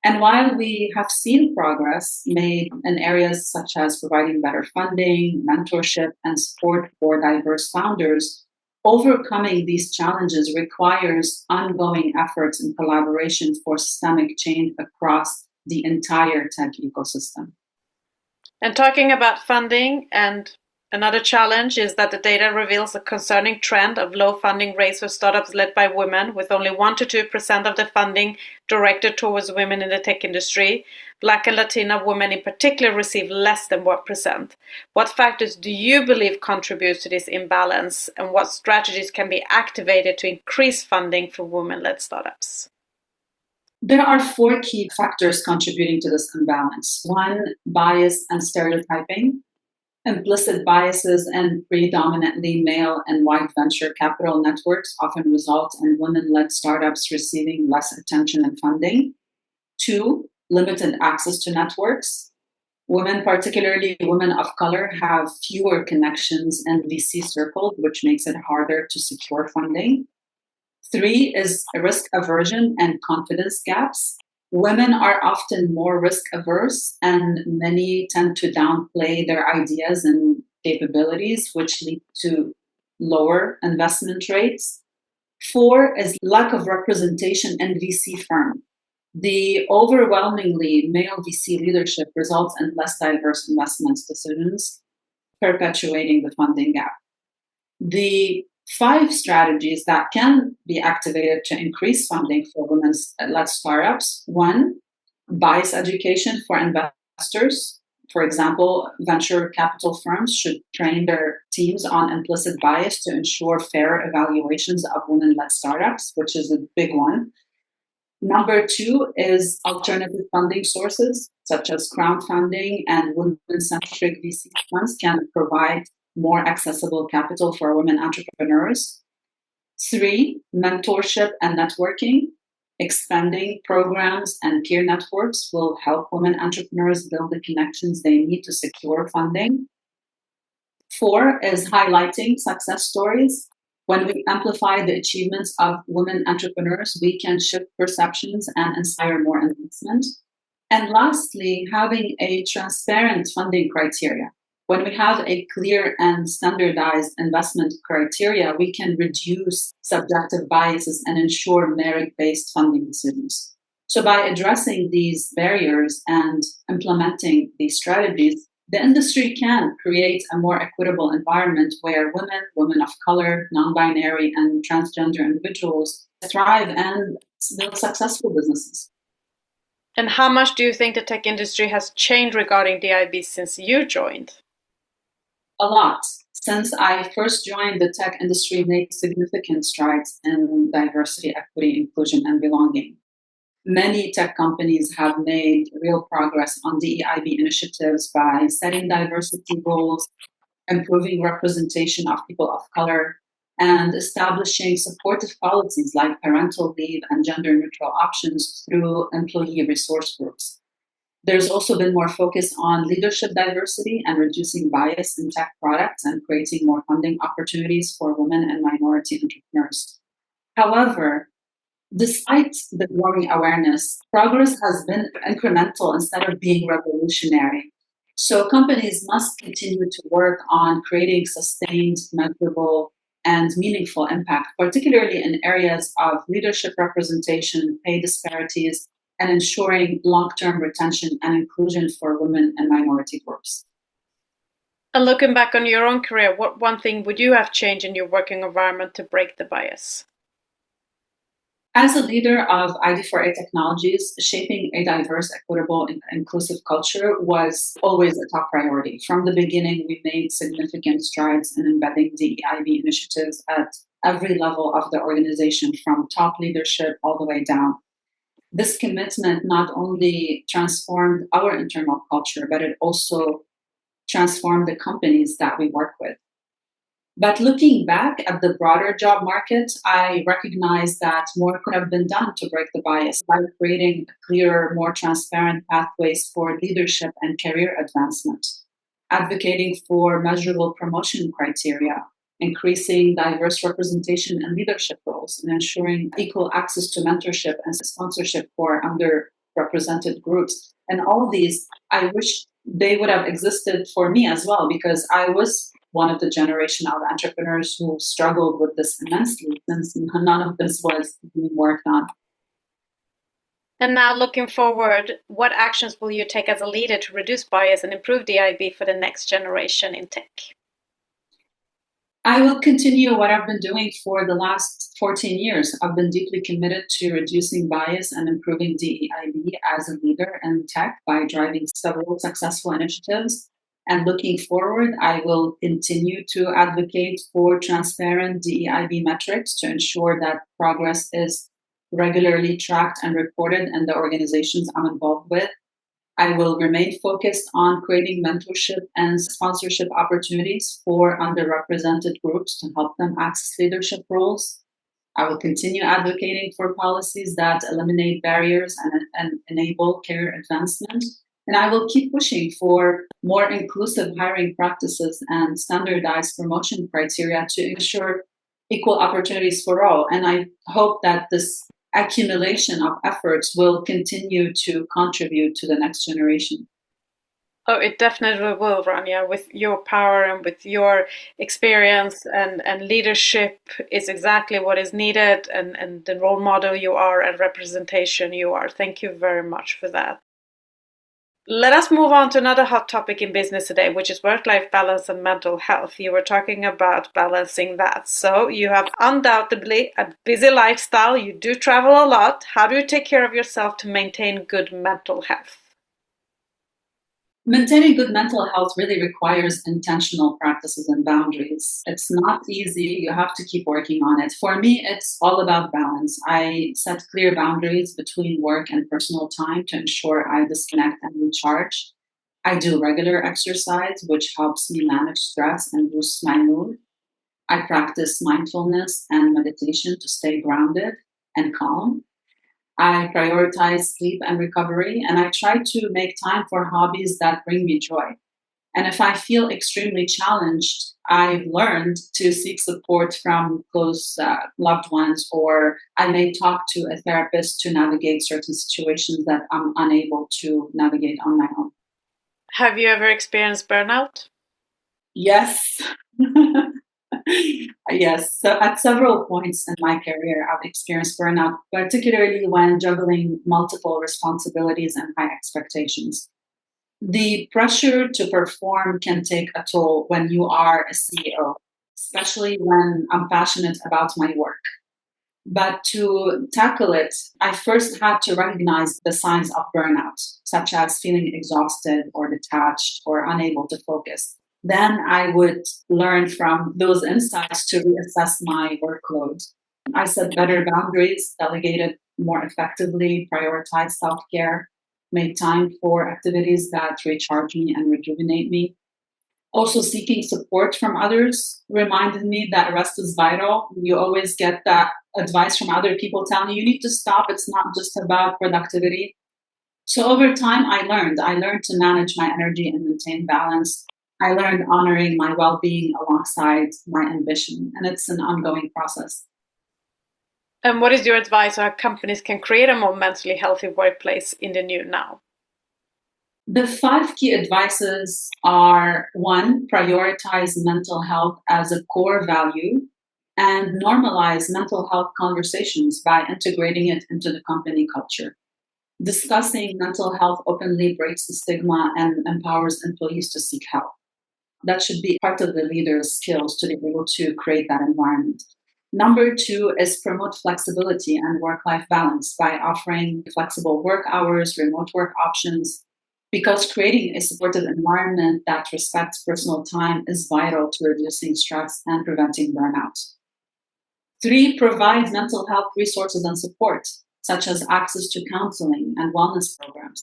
And while we have seen progress made in areas such as providing better funding, mentorship, and support for diverse founders, overcoming these challenges requires ongoing efforts and collaboration for systemic change across the entire tech ecosystem. And talking about funding, and another challenge is that the data reveals a concerning trend of low funding rates for startups led by women, with only 1 to 2% of the funding directed towards women in the tech industry. Black and Latina women in particular receive less than 1%. What factors do you believe contribute to this imbalance, and what strategies can be activated to increase funding for women-led startups? There are four key factors contributing to this imbalance. One, bias and stereotyping. Implicit biases in predominantly male and white venture capital networks often result in women led startups receiving less attention and funding. Two, limited access to networks. Women, particularly women of color, have fewer connections in VC circles, which makes it harder to secure funding. Three is risk aversion and confidence gaps. Women are often more risk averse, and many tend to downplay their ideas and capabilities, which lead to lower investment rates. Four is lack of representation in VC firm. The overwhelmingly male VC leadership results in less diverse investment decisions, perpetuating the funding gap. The five strategies that can be activated to increase funding for women-led startups. One, bias education for investors. For example, venture capital firms should train their teams on implicit bias to ensure fair evaluations of women-led startups, which is a big one. Number two is alternative funding sources, such as crowdfunding and women-centric VC funds can provide more accessible capital for women entrepreneurs. Three, mentorship and networking. Expanding programs and peer networks will help women entrepreneurs build the connections they need to secure funding. Four is highlighting success stories. When we amplify the achievements of women entrepreneurs, we can shift perceptions and inspire more investment. And lastly, having a transparent funding criteria. When we have a clear and standardized investment criteria, we can reduce subjective biases and ensure merit-based funding decisions. So by addressing these barriers and implementing these strategies, the industry can create a more equitable environment where women, women of color, non-binary, and transgender individuals thrive and build successful businesses. And how much do you think the tech industry has changed regarding DEIB since you joined? A lot. Since I first joined, the tech industry made significant strides in diversity, equity, inclusion, and belonging. Many tech companies have made real progress on DEIB initiatives by setting diversity goals, improving representation of people of color, and establishing supportive policies like parental leave and gender neutral options through employee resource groups. There's also been more focus on leadership diversity and reducing bias in tech products and creating more funding opportunities for women and minority entrepreneurs. However, despite the growing awareness, progress has been incremental instead of being revolutionary. So companies must continue to work on creating sustained, measurable, and meaningful impact, particularly in areas of leadership representation, pay disparities, and ensuring long-term retention and inclusion for women and minority groups. And looking back on your own career, what one thing would you have changed in your working environment to break the bias? As a leader of ID4A Technologies, shaping a diverse, equitable, and inclusive culture was always a top priority. From the beginning, we made significant strides in embedding DEIB initiatives at every level of the organization, from top leadership all the way down. This commitment not only transformed our internal culture, but it also transformed the companies that we work with. But looking back at the broader job market, I recognize that more could have been done to break the bias by creating clearer, more transparent pathways for leadership and career advancement, advocating for measurable promotion criteria, increasing diverse representation in leadership roles, and ensuring equal access to mentorship and sponsorship for underrepresented groups. And all of these, I wish they would have existed for me as well, because I was one of the generation of entrepreneurs who struggled with this immensely, since none of this was being worked on. And now, looking forward, what actions will you take as a leader to reduce bias and improve DIB for the next generation in tech? I will continue what I've been doing for the last 14 years. I've been deeply committed to reducing bias and improving DEIB as a leader in tech by driving several successful initiatives. And looking forward, I will continue to advocate for transparent DEIB metrics to ensure that progress is regularly tracked and reported in the organizations I'm involved with. I will remain focused on creating mentorship and sponsorship opportunities for underrepresented groups to help them access leadership roles. I will continue advocating for policies that eliminate barriers and enable career advancement. And I will keep pushing for more inclusive hiring practices and standardized promotion criteria to ensure equal opportunities for all. And I hope that this accumulation of efforts will continue to contribute to the next generation. Oh, it definitely will, Rania. With your power and with your experience and leadership is exactly what is needed, and the role model you are and representation you are. Thank you very much for that. Let us move on to another hot topic in business today, which is work-life balance and mental health. You were talking about balancing that. So you have undoubtedly a busy lifestyle. You do travel a lot. How do you take care of yourself to maintain good mental health? Maintaining good mental health really requires intentional practices and boundaries. It's not easy. You have to keep working on it. For me, it's all about balance. I set clear boundaries between work and personal time to ensure I disconnect and recharge. I do regular exercise, which helps me manage stress and boosts my mood. I practice mindfulness and meditation to stay grounded and calm. I prioritize sleep and recovery, and I try to make time for hobbies that bring me joy. And if I feel extremely challenged, I've learned to seek support from close loved ones, or I may talk to a therapist to navigate certain situations that I'm unable to navigate on my own. Have you ever experienced burnout? Yes. Yes. So at several points in my career, I've experienced burnout, particularly when juggling multiple responsibilities and high expectations. The pressure to perform can take a toll when you are a CEO, especially when I'm passionate about my work. But to tackle it, I first had to recognize the signs of burnout, such as feeling exhausted or detached or unable to focus. Then I would learn from those insights to reassess my workload. I set better boundaries, delegated more effectively, prioritized self care, made time for activities that recharge me and rejuvenate me. Also, seeking support from others reminded me that rest is vital. You always get that advice from other people telling you need to stop. It's not just about productivity. So over time, I learned to manage my energy and maintain balance. I learned honoring my well-being alongside my ambition, and it's an ongoing process. And what is your advice on how companies can create a more mentally healthy workplace in the new now? The five key advices are: one, prioritize mental health as a core value and normalize mental health conversations by integrating it into the company culture. Discussing mental health openly breaks the stigma and empowers employees to seek help. That should be part of the leader's skills to be able to create that environment. 2, create a culture of Number two is promote flexibility and work-life balance by offering flexible work hours, remote work options, because creating a supportive environment that respects personal time is vital to reducing stress and preventing burnout. Three, provide mental health resources and support, such as access to counseling and wellness programs.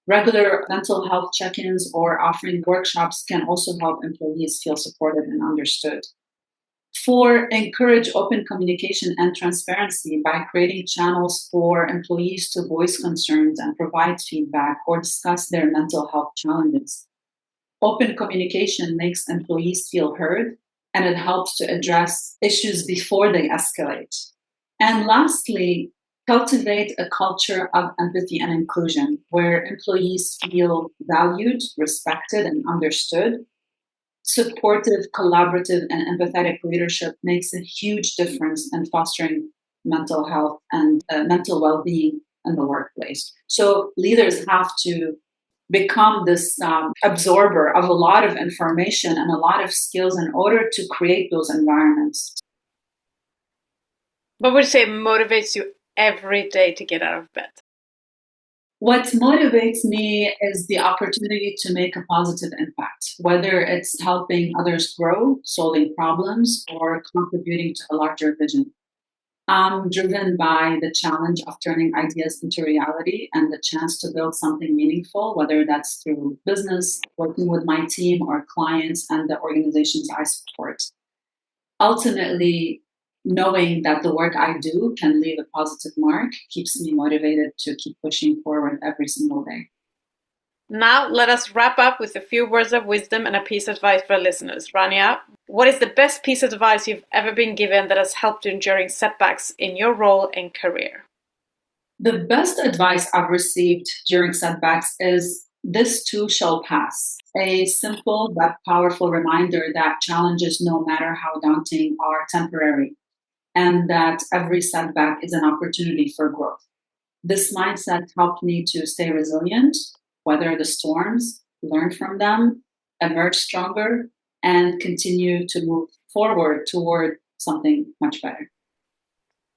Regular mental health check-ins or offering workshops can also help employees feel supported and understood. Four, encourage open communication and transparency by creating channels for employees to voice concerns and provide feedback or discuss their mental health challenges. Open communication makes employees feel heard, and it helps to address issues before they escalate. And lastly, cultivate a culture of empathy and inclusion where employees feel valued, respected, and understood. Supportive, collaborative, and empathetic leadership makes a huge difference in fostering mental health and mental well-being in the workplace. So leaders have to become this absorber of a lot of information and a lot of skills in order to create those environments. What would you say motivates you every day to get out of bed? What motivates me is the opportunity to make a positive impact, whether it's helping others grow, solving problems, or contributing to a larger vision. I'm driven by the challenge of turning ideas into reality and the chance to build something meaningful, whether that's through business, working with my team or clients and the organizations I support. Ultimately, knowing that the work I do can leave a positive mark keeps me motivated to keep pushing forward every single day. Now, let us wrap up with a few words of wisdom and a piece of advice for our listeners. Rania, what is the best piece of advice you've ever been given that has helped you during setbacks in your role and career? The best advice I've received during setbacks is this too shall pass. A simple but powerful reminder that challenges, no matter how daunting, are temporary, and that every setback is an opportunity for growth. This mindset helped me to stay resilient, weather the storms, learn from them, emerge stronger, and continue to move forward toward something much better.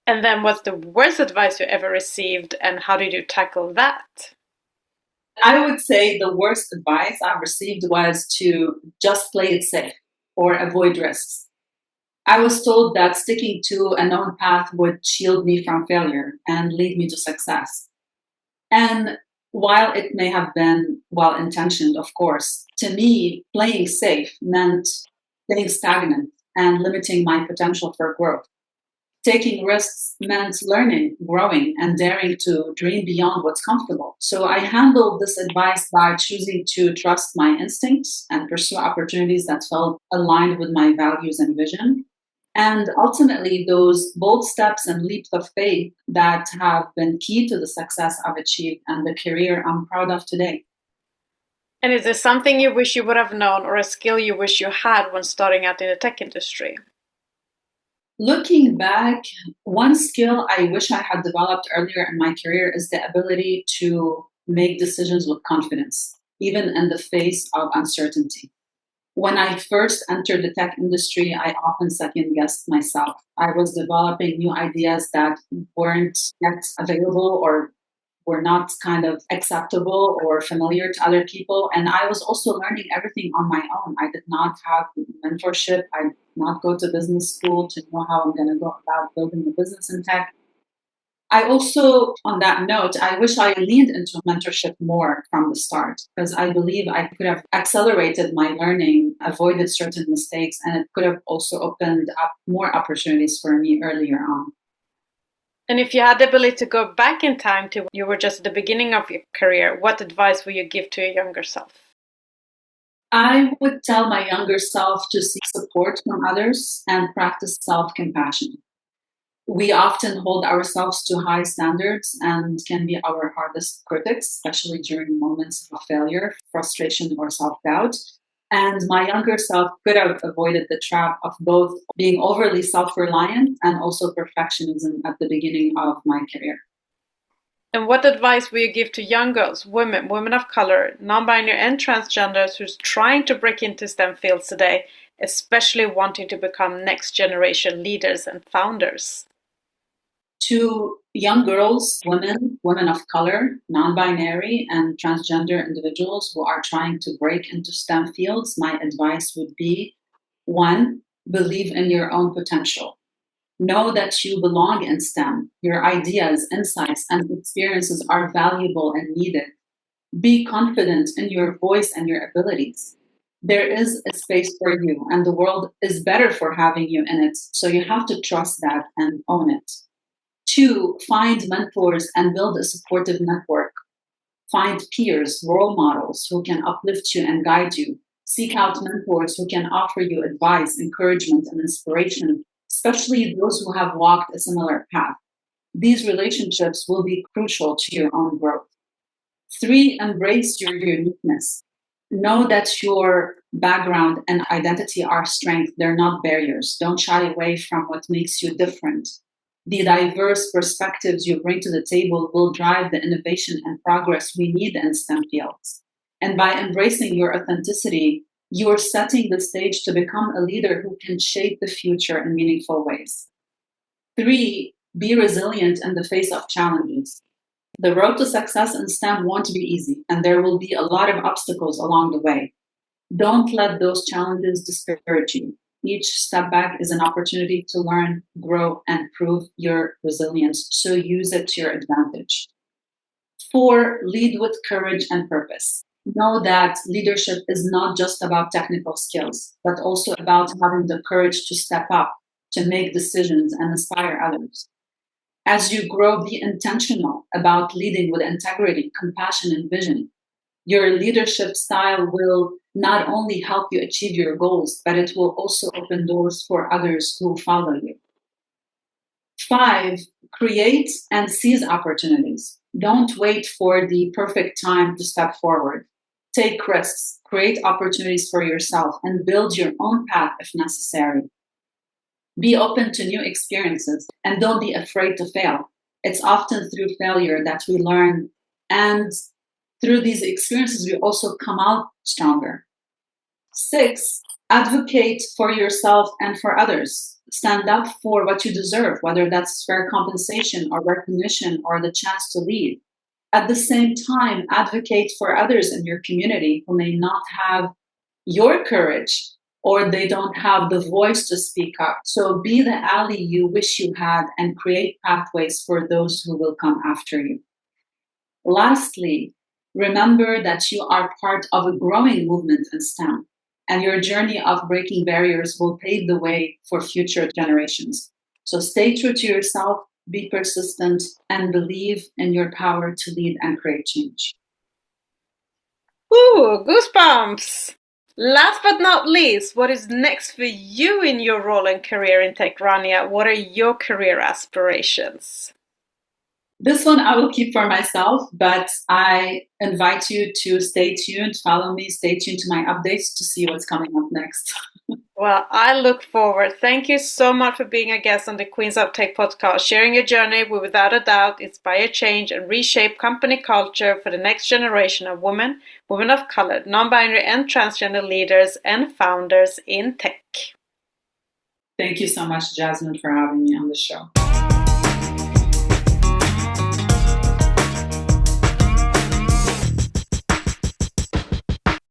And then, what's the worst advice you ever received, and how did you tackle that? I would say the worst advice I've received was to just play it safe or avoid risks. I was told that sticking to a known path would shield me from failure and lead me to success. And while it may have been well intentioned, of course, to me, playing safe meant staying stagnant and limiting my potential for growth. Taking risks meant learning, growing, and daring to dream beyond what's comfortable. So I handled this advice by choosing to trust my instincts and pursue opportunities that felt aligned with my values and vision. And ultimately, those bold steps and leaps of faith that have been key to the success I've achieved and the career I'm proud of today. And is there something you wish you would have known or a skill you wish you had when starting out in the tech industry? Looking back, one skill I wish I had developed earlier in my career is the ability to make decisions with confidence, even in the face of uncertainty. When I first entered the tech industry, I often second guessed myself. I was developing new ideas that weren't yet available or were not kind of acceptable or familiar to other people. And I was also learning everything on my own. I did not have mentorship. I did not go to business school to know how I'm going to go about building a business in tech. I also, on that note, I wish I leaned into mentorship more from the start because I believe I could have accelerated my learning, avoided certain mistakes, and it could have also opened up more opportunities for me earlier on. And if you had the ability to go back in time to when you were just at the beginning of your career, what advice would you give to your younger self? I would tell my younger self to seek support from others and practice self-compassion. We often hold ourselves to high standards and can be our hardest critics, especially during moments of failure, frustration, or self-doubt. And my younger self could have avoided the trap of both being overly self-reliant and also perfectionism at the beginning of my career. And what advice will you give to young girls, women, women of color, non-binary and transgenders who's trying to break into STEM fields today, especially wanting to become next generation leaders and founders? To young girls, women, women of color, non-binary, and transgender individuals who are trying to break into STEM fields, my advice would be, one, believe in your own potential. Know that you belong in STEM. Your ideas, insights, and experiences are valuable and needed. Be confident in your voice and your abilities. There is a space for you, and the world is better for having you in it. So you have to trust that and own it. Two, find mentors and build a supportive network. Find peers, role models who can uplift you and guide you. Seek out mentors who can offer you advice, encouragement, and inspiration, especially those who have walked a similar path. These relationships will be crucial to your own growth. Three, embrace your uniqueness. Know that your background and identity are strengths, they're not barriers. Don't shy away from what makes you different. The diverse perspectives you bring to the table will drive the innovation and progress we need in STEM fields. And by embracing your authenticity, you're setting the stage to become a leader who can shape the future in meaningful ways. Three, be resilient in the face of challenges. The road to success in STEM won't be easy, and there will be a lot of obstacles along the way. Don't let those challenges discourage you. Each step back is an opportunity to learn, grow, and prove your resilience, so use it to your advantage. Four, lead with courage and purpose. Know that leadership is not just about technical skills, but also about having the courage to step up, to make decisions, and inspire others. As you grow, be intentional about leading with integrity, compassion, and vision. Your leadership style will not only help you achieve your goals, but it will also open doors for others who follow you. Five, create and seize opportunities. Don't wait for the perfect time to step forward. Take risks, create opportunities for yourself, and build your own path if necessary. Be open to new experiences and don't be afraid to fail. It's often through failure that we learn, and through these experiences, we also come out stronger. Six, advocate for yourself and for others. Stand up for what you deserve, whether that's fair compensation or recognition or the chance to lead. At the same time, advocate for others in your community who may not have your courage or they don't have the voice to speak up. So be the ally you wish you had and create pathways for those who will come after you. Lastly, remember that you are part of a growing movement in STEM, and your journey of breaking barriers will pave the way for future generations. So stay true to yourself, be persistent, and believe in your power to lead and create change. Ooh, goosebumps! Last but not least, what is next for you in your role and career in tech, Rania? What are your career aspirations? This one I will keep for myself, but I invite you to stay tuned, follow me, stay tuned to my updates to see what's coming up next. Well, I look forward. Thank you so much for being a guest on the Queens of Tech podcast, sharing your journey will without a doubt inspire change and reshape company culture for the next generation of women, women of color, non-binary and transgender leaders and founders in tech. Thank you so much, Jasmine, for having me on the show.